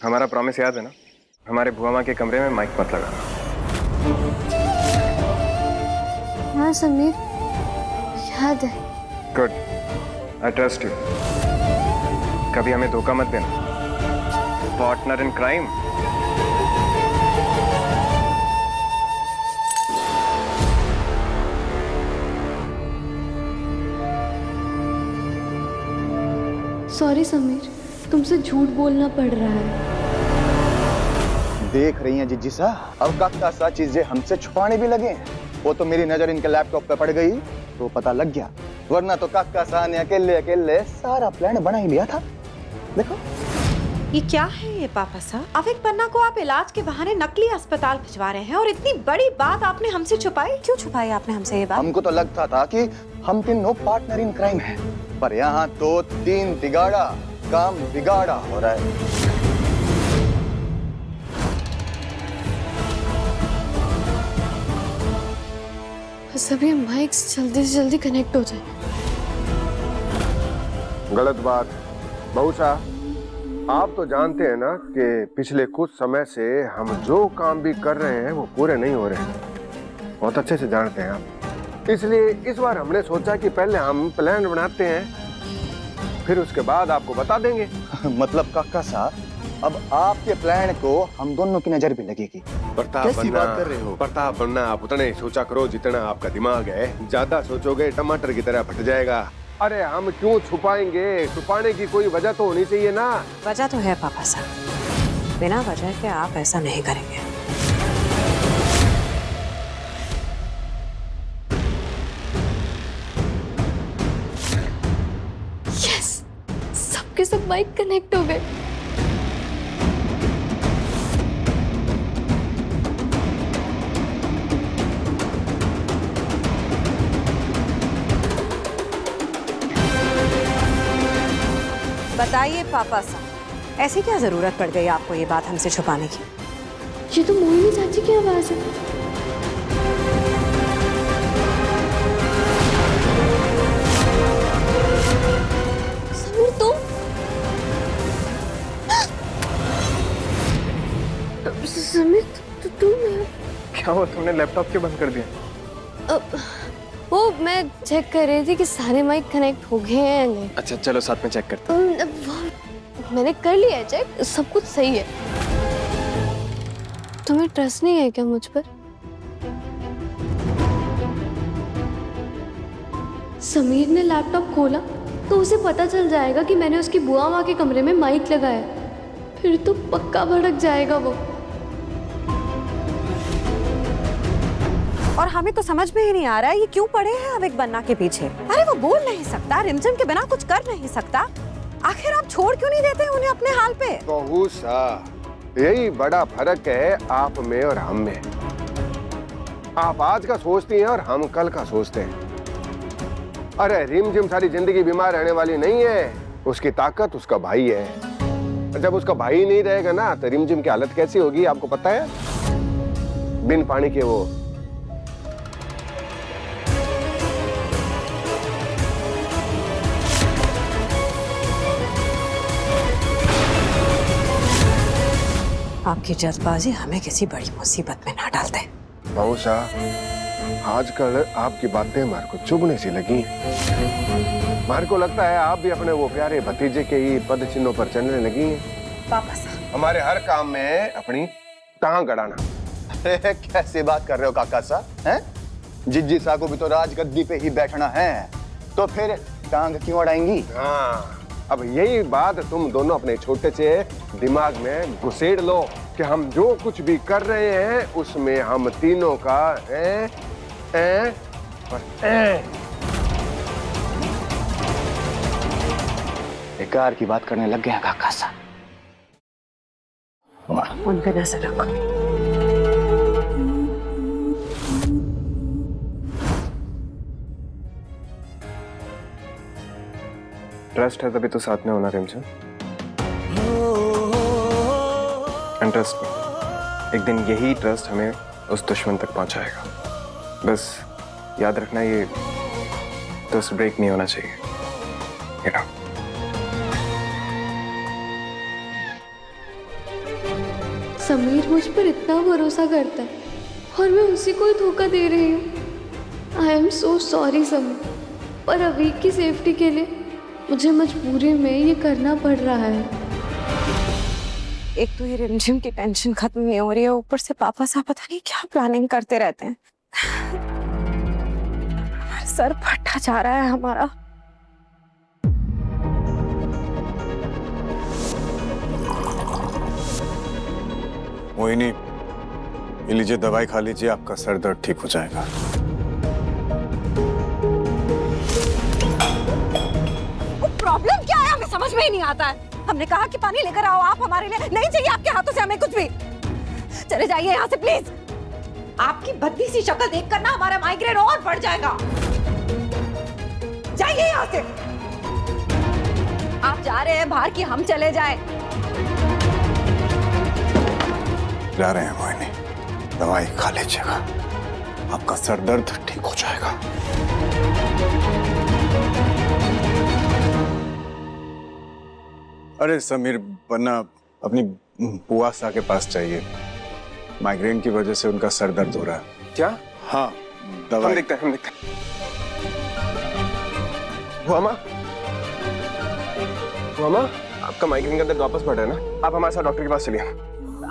हमारा प्रॉमिस याद है ना? हमारे बुआ माँ के कमरे में माइक मत लगाना। हाँ समीर, याद है। Good, I trust you. कभी हमें धोखा मत देना। Partner in crime. Sorry Sameer, तुमसे झूठ बोलना पड़ रहा है। देख रही हैं जिज्जी सा, अब काका सा चीजें हमसे छुपाने भी लगे हैं। वो तो मेरी नजर इनके लैपटॉप पे पड़ गई तो पता लग गया, वरना तो काका सा ने अकेले अकेले सारा प्लान बना ही लिया था। देखो ये क्या है ये पापा साहब? अविक पन्ना को आप इलाज के बहाने नकली अस्पताल भिजवा रहे हैं और इतनी बड़ी बात आपने हमसे छुपाई। क्यों छुपाई आपने हमसे ये बात? हमको तो लगता था कि हम तीनों पार्टनर इन क्राइम हैं, पर यहाँ तो तीन तिगाड़ा काम बिगाड़ा हो रहा है। बस अभी माइक्स जल्दी से जल्दी कनेक्ट हो जाए। गलत बात। बहू साहब, आप तो जानते हैं ना कि पिछले कुछ समय से हम जो काम भी कर रहे हैं वो पूरे नहीं हो रहे हैं। बहुत अच्छे से जानते हैं आप। इसलिए इस बार हमने सोचा कि पहले हम प्लान बनाते हैं, फिर उसके बाद आपको बता देंगे। मतलब काका साहब, अब आपके प्लान को हम दोनों की नजर भी लगेगी। कैसी बात कर रहे हो? प्रताप बनना आप उतना ही सोचा करो जितना आपका दिमाग है। ज्यादा सोचोगे टमाटर की तरह फट जाएगा। अरे हम क्यों छुपाएंगे? छुपाने की कोई वजह तो होनी चाहिए ना। वजह तो है पापा साहब, बिना वजह के आप ऐसा नहीं करेंगे। यस, सबके सब माइक कनेक्ट हो गए। बताइए पापा साहब, ऐसी क्या जरूरत पड़ गई आपको ये बात हमसे छुपाने की? ये तो मोहिनी चाची की आवाज है। समीर तुम? समीर तुम? क्या हुआ, तुमने लैपटॉप क्यों बंद कर दिया? वो मैं चेक कर रही थी कि सारे माइक कनेक्ट हो गए हैं या नहीं। अच्छा चलो साथ में चेक करते हैं। मैंने कर लिया है चेक, सब कुछ सही है। तुम्हें ट्रस्ट नहीं है क्या मुझ पर? समीर ने लैपटॉप खोला तो उसे पता चल जाएगा कि मैंने उसकी बुआ माँ के कमरे में माइक लगाया। फिर तो पक्का भड़क जाएगा वो। और हमें तो समझ में ही नहीं आ रहा है ये क्यों पड़े हैं अविक बन्ना के पीछे। अरे वो बोल नहीं सकता, रिमझिम के बिना कुछ कर नहीं सकता। आखिर आप छोड़ क्यों नहीं देते उन्हें अपने हाल पे? बहू साहब, यही बड़ा फर्क है आप में और हम में। आप आज का सोचती हैं और हम कल का सोचते हैं। अरे रिमझिम सारी जिंदगी बीमार रहने वाली नहीं है। उसकी ताकत उसका भाई है। जब उसका भाई नहीं रहेगा ना तो रिमझिम की हालत कैसी होगी आपको पता है? बिन पानी के वो आपकी जल्दबाजी हमें किसी बड़ी मुसीबत में ना डाल दे। बहू साहब, आजकल आपकी बातें हमारे को चुभने सी लगी हैं। हमारे को लगता है आप भी अपने वो प्यारे भतीजे के ही पद चिन्हों पर चलने लगी हैं। पापा साहब, हमारे हर काम में अपनी टांग अड़ाना। अरे कैसे बात कर रहे हो काका सा? हैं? जिज्जी सा को भी तो राजगद्दी पे ही बैठना है, तो फिर टांग क्यों अड़ाएंगी? हाँ, अब यही बात तुम दोनों अपने छोटे से दिमाग में घुसेड़ लो कि हम जो कुछ भी कर रहे हैं उसमें हम तीनों का बेकार की बात करने लग गया काका सा। उन पे नजर रखो। ट्रस्ट है तभी तो साथ में होना रिमझिम। एंड ट्रस्ट मी, एक दिन यही ट्रस्ट हमें उस दुश्मन तक पहुंचाएगा। बस याद रखना, ये ट्रस्ट ब्रेक नहीं होना चाहिए। you know? समीर मुझ पर इतना भरोसा करता है और मैं उसी को ही धोखा दे रही हूँ। I am so sorry Sameer, पर अभी की सेफ्टी के लिए मुझे मजबूरी में ये करना पड़ रहा है। एक तो ये रिमझिम की टेंशन खत्म नहीं हो रही है, ऊपर से पापा साहब पता नहीं क्या प्लानिंग करते रहते हैं। सर फटा जा रहा है हमारा। मोहिनी, ये लीजिए दवाई खा लीजिए, आपका सर दर्द ठीक हो जाएगा। प्रॉब्लम क्या है हमें समझ में ही नहीं आता है। हमने कहा कि पानी लेकर आओ आप हमारे लिए, नहीं चाहिए आपके हाथों से हमें कुछ भी। चले जाइए यहाँ से प्लीज। आपकी भद्दी सी शक्ल देखकर ना हमारा माइग्रेन और बढ़ जाएगा। जाइए यहाँ से। आप जा रहे हैं बाहर कि हम चले जाएं? जा रहे हैं मोहिनी, दवाई खा लीजिएगा, आपका सर दर्द ठीक हो जाएगा। अरे समीर, वरना अपनी बुआ सा के पास चाहिए, माइग्रेन की वजह से उनका सर दर्द हो रहा है। क्या? हाँ, हम दवाई। देखते हैं। बुआ माँ, आपका माइग्रेन का दर्द वापस बढ़ रहा है ना? आप हमारे साथ डॉक्टर के पास चलिए।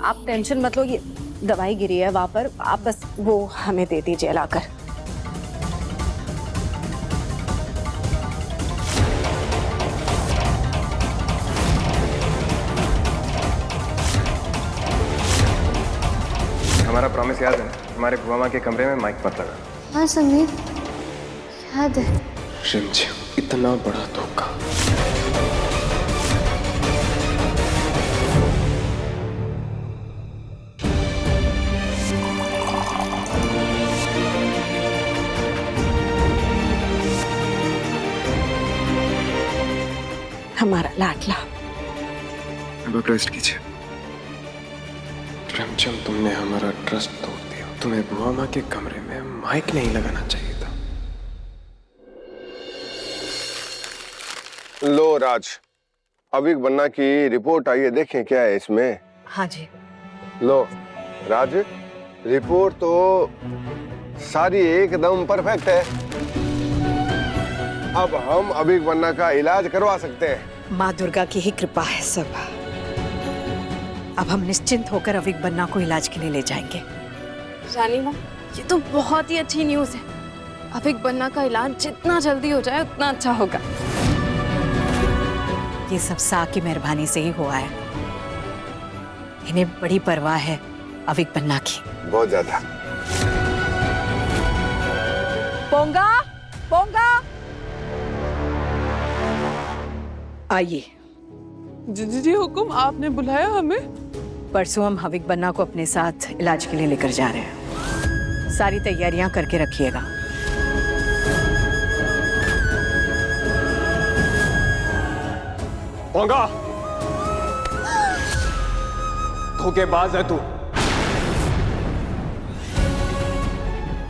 आप टेंशन मत लो, ये दवाई गिरी है वहां पर, आप बस वो हमें दे दीजिए लाकर। हमारा प्रॉमिस याद है? हमारे बुआ माँ के कमरे में माइक मत लगा। हाँ समीर, याद है। रिमझिम, इतना बड़ा धोखा। हमारा लाडला। अब आप रेस्ट कीजिए। रिमझिम, तुमने हमारा ट्रस्ट तोड़ दिया। तुम्हें बुआ माँ के कमरे में माइक नहीं लगाना चाहिए था। लो राज, अविक बन्ना की रिपोर्ट आई है, देखें क्या है इसमें। हाँ जी। लो राज, रिपोर्ट तो सारी एकदम परफेक्ट है। अब हम अविक बन्ना का इलाज करवा सकते हैं। माँ दुर्गा की ही कृपा है सब। अब हम निश्चिंत होकर अविक बन्ना को इलाज के लिए ले जाएंगे। रानी माँ, ये तो बहुत ही अच्छी न्यूज़ है। अविक बन्ना का इलाज जितना जल्दी हो जाए उतना अच्छा होगा। ये सब सा की मेहरबानी से ही हुआ है। इन्हें बड़ी परवाह है अविक बन्ना की। बहुत ज्यादा। पोंगा, पोंगा। आइए। जी हुकुम, आपने बुलाया हमें? परसों हम अविक बन्ना को अपने साथ इलाज के लिए लेकर जा रहे हैं। सारी तैयारियां करके रखिएगा। पोंगा, धोखेबाज है तू।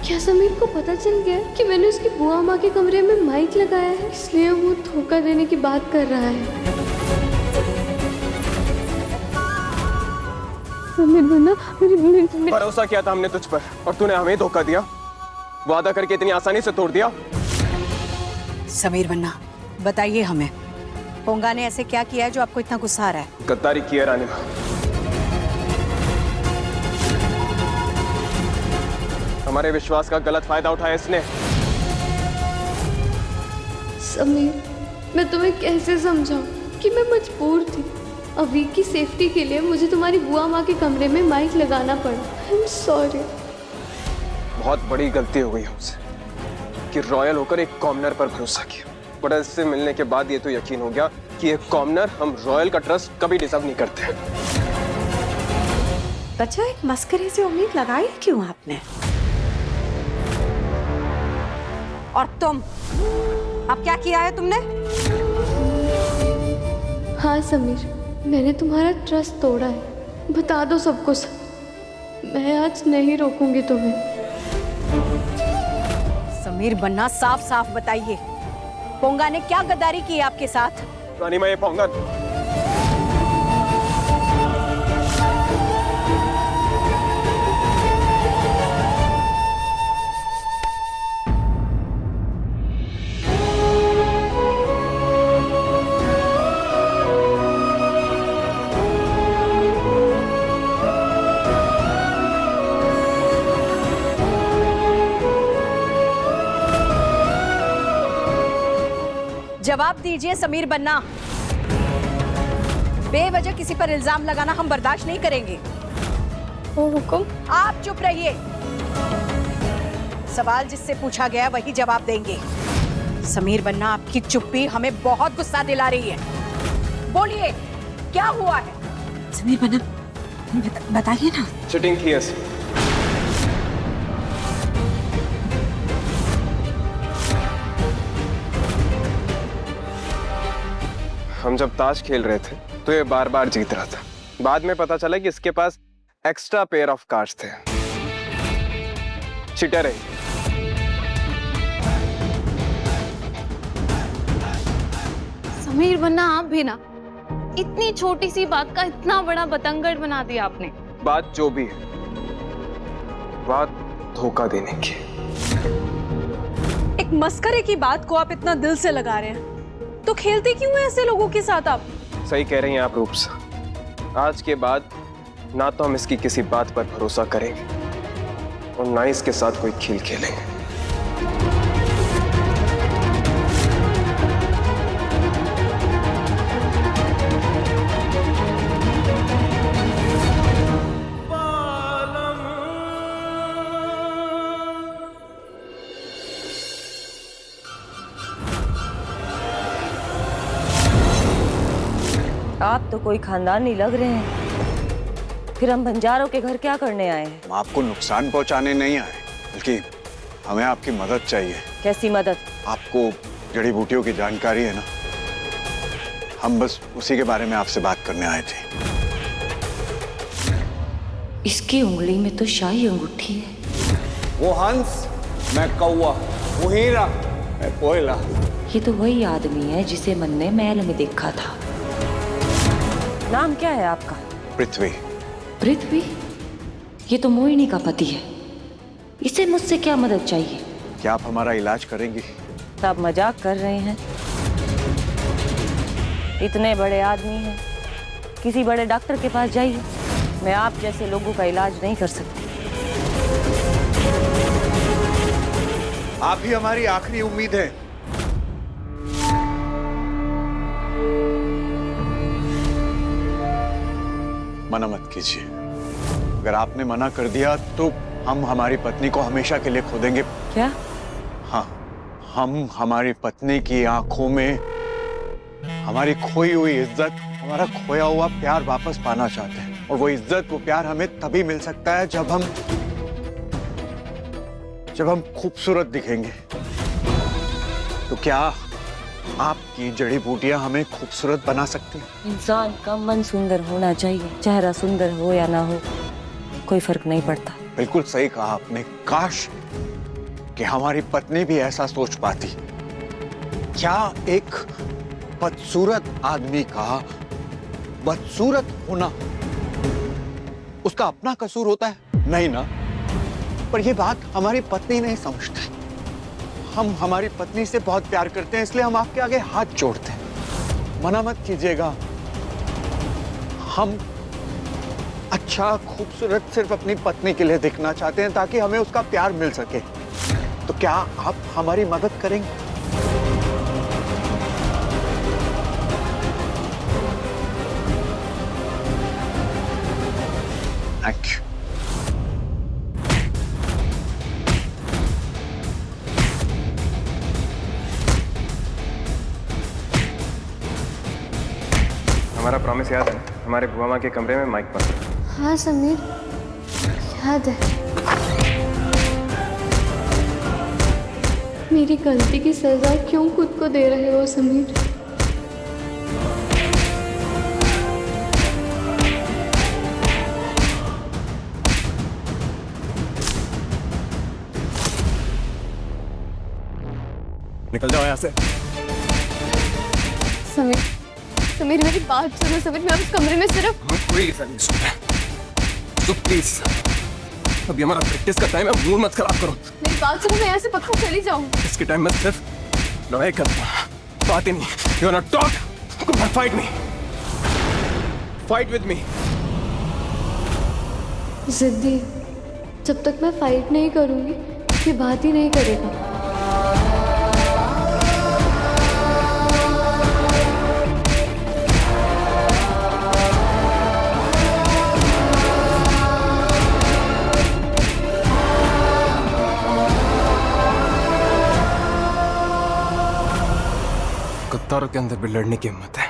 क्या समीर को पता चल गया कि मैंने उसकी बुआ माँ के कमरे में माइक लगाया है, इसलिए वो धोखा देने की बात कर रहा है? समीर बन्ना, भरोसा किया था हमने तुझ पर और तूने हमें धोखा दिया। वादा करके इतनी आसानी से तोड़ दिया। समीर बन्ना, बताइए हमें, पोंगा ने ऐसे क्या किया है जो आपको इतना गुस्सा आ रहा है? गद्दारी की है रानी माँ। हमारे विश्वास का गलत फायदा उठाया इसने। समीर, मैं तुम्हें कैसे समझाऊं कि मैं मजबूर थी। अभी की सेफ्टी के लिए मुझे तुम्हारी बुआ माँ के कमरे में माइक लगाना पड़ा। आई एम सॉरी। बहुत बड़ी गलती हो गई हमसे कि रॉयल होकर एक कॉमनर पर भरोसा किया। बट इससे मिलने के बाद ये तो यकीन हो गया कि एक कॉमनर हम रॉयल का ट्रस्ट कभी डिजर्व नहीं करते। बच्चा, एक मस्करे से उम्मीद लगाई क्यों आपने? और तुम, अब क्या किया है तुमने? हाँ समीर, मैंने तुम्हारा ट्रस्ट तोड़ा है। बता दो सबको सब। मैं आज नहीं रोकूंगी तुम्हें। समीर बन्ना, साफ साफ बताइए, पोंगा ने क्या गद्दारी की आपके साथ? रानी माँ, ये पोंगा जवाब दीजिए समीर बन्ना। बेवजह किसी पर इल्जाम लगाना हम बर्दाश्त नहीं करेंगे। ओ हुकुम। आप चुप रहिए। सवाल जिससे पूछा गया वही जवाब देंगे। समीर बन्ना, आपकी चुप्पी हमें बहुत गुस्सा दिला रही है। बोलिए, क्या हुआ है? समीर बन्ना, बताइए ना। चिटिंग की ऐसी। हम जब ताश खेल रहे थे तो ये बार बार जीत रहा था। बाद में पता चला कि इसके पास एक्स्ट्रा पेयर ऑफ कार्ड्स थे। चिटर है। समीर बन्ना, आप भी ना, इतनी छोटी सी बात का इतना बड़ा बतंगड़ बना दिया आपने। बात जो भी है, बात धोखा देने की। एक मस्करे की बात को आप इतना दिल से लगा रहे हैं, तो खेलते क्यों हैं ऐसे लोगों के साथ आप? सही कह रही हैं आप रूपसा। आज के बाद ना तो हम इसकी किसी बात पर भरोसा करेंगे और ना इसके साथ कोई खेल खेलेंगे। आप तो कोई खानदानी लग रहे हैं। फिर हम बंजारों के घर क्या करने आए हैं? हम आपको नुकसान पहुंचाने नहीं आए, बल्कि हमें आपकी मदद चाहिए। कैसी मदद? आपको जड़ी बूटियों की जानकारी है ना, हम बस उसी के बारे में आपसे बात करने आए थे। इसकी उंगली में तो शाही अंगूठी है। वो हंस, मैं कौवा, वो हीरा, मैं कोयला। ये तो वही आदमी है जिसे मन ने महल में देखा था। नाम क्या है आपका? पृथ्वी। पृथ्वी? ये तो मोहिनी का पति है। इसे मुझसे क्या मदद चाहिए? क्या आप हमारा इलाज करेंगी? तो आप मजाक कर रहे हैं? इतने बड़े आदमी हैं, किसी बड़े डॉक्टर के पास जाइए। मैं आप जैसे लोगों का इलाज नहीं कर सकती। आप ही हमारी आखिरी उम्मीद है। मना मत कीजिए। अगर आपने मना कर दिया तो हम हमारी पत्नी को हमेशा के लिए खो देंगे। क्या? हाँ, हम हमारी पत्नी की आंखों में हमारी खोई हुई इज्जत, हमारा खोया हुआ प्यार वापस पाना चाहते हैं। और वो इज्जत, वो प्यार हमें तभी मिल सकता है जब हम खूबसूरत दिखेंगे। तो क्या आपकी जड़ी बूटियां हमें खूबसूरत बना सकती हैं? इंसान का मन सुंदर होना चाहिए, चेहरा सुंदर हो या ना हो कोई फर्क नहीं पड़ता। बिल्कुल सही कहा आपने। काश कि हमारी पत्नी भी ऐसा सोच पाती। क्या एक बदसूरत आदमी का बदसूरत होना उसका अपना कसूर होता है? नहीं ना। पर यह बात हमारी पत्नी नहीं समझती। हम हमारी पत्नी से बहुत प्यार करते हैं, इसलिए हम आपके आगे हाथ जोड़ते हैं। मना मत कीजिएगा। हम अच्छा खूबसूरत सिर्फ अपनी पत्नी के लिए दिखना चाहते हैं, ताकि हमें उसका प्यार मिल सके। तो क्या आप हमारी मदद करेंगे? Thank you. हमारा प्रॉमिस याद है? हमारे बुआ माँ के कमरे में माइक पर। हाँ समीर, याद है। मेरी गलती की सजा क्यों खुद को दे रहे हो समीर? निकल जाओ यहाँ से। समीर, समीर मेरी बात सुनो समीर, मैं उस कमरे में सिर्फ कोई ऐसा नहीं सुन रहा है। तो प्लीज अभी हमारा प्रैक्टिस का टाइम है, मूड मत खराब करो। मेरी बात सुनो, मैं यहाँ से पक्का चली जाऊँ। इसके टाइम में सिर्फ लड़ाई करता, बात ही नहीं। You are not talk, fight me, fight with me. जिद्दी, जब तक मैं फाइट नहीं करूँगी ये बात ही नहीं करेगा। सितारों के अंदर भी लड़ने की हिम्मत है।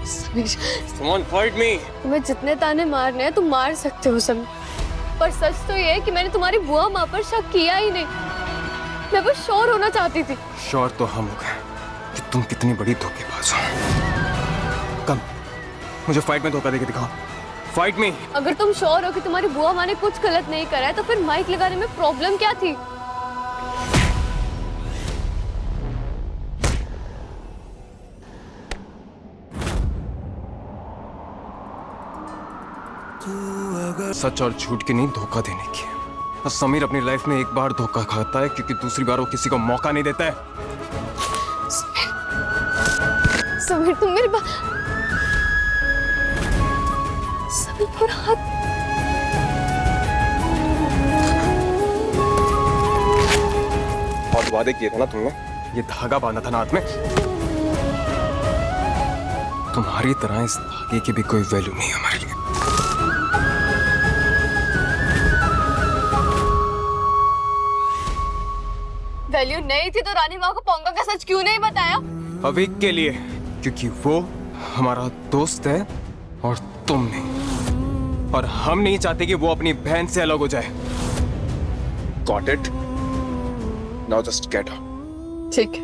Sameer, Come on, fight me. तुम्हें जितने ताने मारने हैं तुम मार सकते हो समीर, पर सच तो ये है कि मैंने तुम्हारी बुआ माँ पर शक किया ही नहीं। मैं बस श्योर होना चाहती थी। श्योर तो हम हो गए कि तुम कितनी बड़ी धोखेबाज हो। कम, मुझे फाइट में धोखा देके दिखाओ। फाइट में। अगर तुम श्योर हो कि तुम्हारी बुआ माँ ने कुछ गलत नहीं करा है तो फिर माइक लगाने में प्रॉब्लम क्या थी? सच और झूठ की नहीं, धोखा देने की। और समीर अपनी लाइफ में एक बार धोखा खाता है क्योंकि दूसरी बार वो किसी को मौका नहीं देता है। समीर तुम मेरी बात, समीर मेरा हाथ, बहुत वादे किए थे ना तुमने, ये धागा बांधा था ना हाथ में। तुम्हारी तरह इस धागे की भी कोई वैल्यू नहीं है हमारे लिए। वैल्यू नहीं थी तो रानी माँ को पोंगा का सच क्यों नहीं बताया? अवीक के लिए, क्योंकि वो हमारा दोस्त है और तुम नहीं। और हम नहीं चाहते कि वो अपनी बहन से अलग हो जाए। Got it? Now just get out. ठीक है,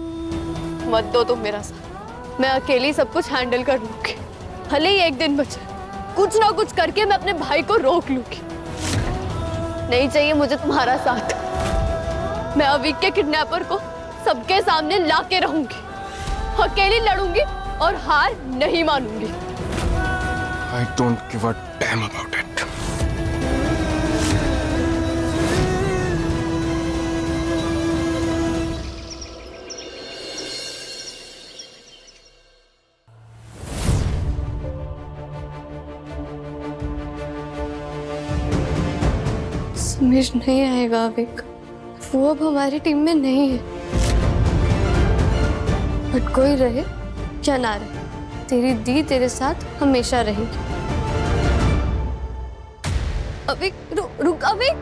मत दो तुम मेरा साथ, मैं अकेली सब कुछ हैंडल कर लूंगी। भले ही एक दिन बचे, कुछ ना कुछ करके मैं अपने भाई को रोक लूंगी। नहीं चाहिए मुझे तुम्हारा साथ। मैं अवीक के किडनैपर को सबके सामने लाके रहूंगी, अकेली लड़ूंगी और हार नहीं मानूंगी। I don't give a damn about it. Sameer नहीं आएगा अवीक, वो अब हमारी टीम में नहीं है। बट कोई रहे या ना रहे, तेरी दी तेरे साथ हमेशा रहेगी। अवीक रुक अवीक।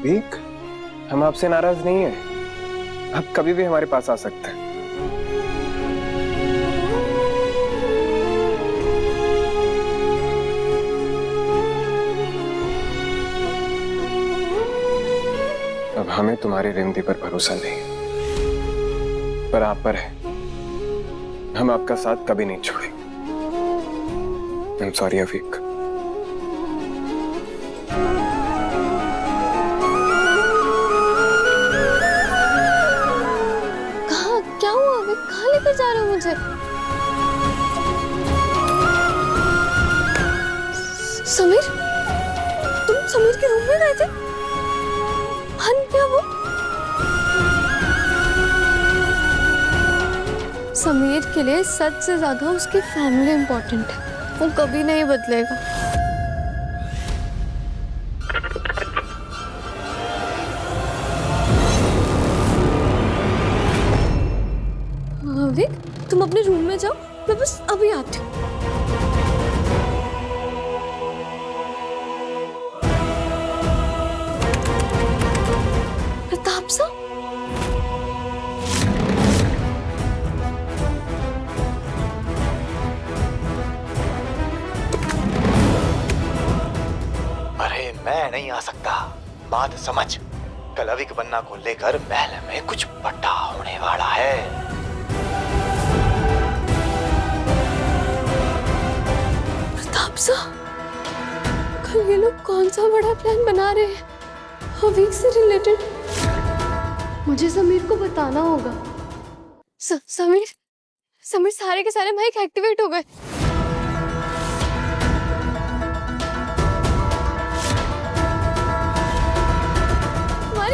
वीक, हम आपसे नाराज नहीं है, आप कभी भी हमारे पास आ सकते हैं। अब हमें तुम्हारी रिमदी पर भरोसा नहीं, पर आप पर है। हम आपका साथ कभी नहीं छोड़ेंगे। I am sorry Avik. कहाँ, क्या हुआ अवीक? कहाँ लेकर जा रहे हो मुझे? समीर, तुम समीर के रूम में गए थे? क्या वो? समीर के लिए सच से ज्यादा उसकी फैमिली इंपॉर्टेंट है, वो कभी नहीं बदलेगा। अवीक, तुम अपने रूम में जाओ, मैं बस अभी आती हूँ। मैं नहीं आ सकता, बात समझ। कल अवीक बन्ना को लेकर महल में कुछ बड़ा होने वाला है। प्रताप साहब, कल ये लोग कौन सा बड़ा प्लान बना रहे हैं अवीक से रिलेटेड? मुझे समीर को बताना होगा। समीर सारे के सारे माइक एक्टिवेट हो गए।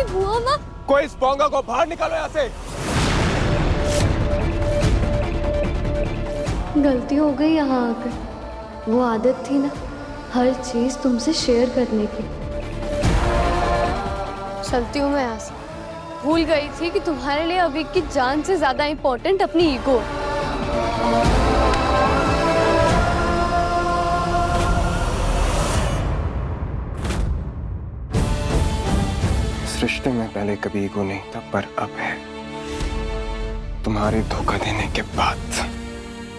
बुआ माँ, कोई इस पोंगा को बाहर निकालो यहाँ से। गलती हो गई यहाँ आकर, वो आदत थी ना हर चीज तुमसे शेयर करने की। चलती हूँ मैं यहाँ से। भूल गई थी कि तुम्हारे लिए अवीक की जान से ज्यादा इंपॉर्टेंट अपनी ईगो। रिश्ते में पहले कभी ईगो नहीं था, पर अब है। तुम्हारे धोखा देने के बाद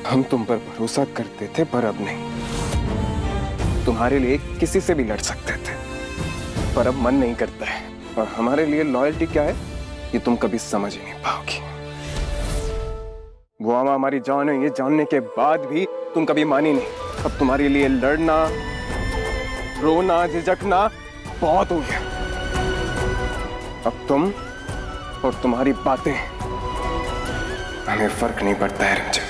हम तुम पर भरोसा करते थे, पर अब नहीं। तुम्हारे लिए किसी से भी लड़ सकते थे, पर अब मन नहीं करता है। और हमारे लिए लॉयल्टी क्या है ये तुम कभी समझ ही नहीं पाओगी। वो हमारी जान है, ये जानने के बाद भी तुम कभी मानी नहीं। अब तुम्हारे लिए लड़ना, रोना, झिझकना बहुत हो गया। अब तुम और तुम्हारी बातें, हमें फर्क नहीं पड़ता है रिमझिम।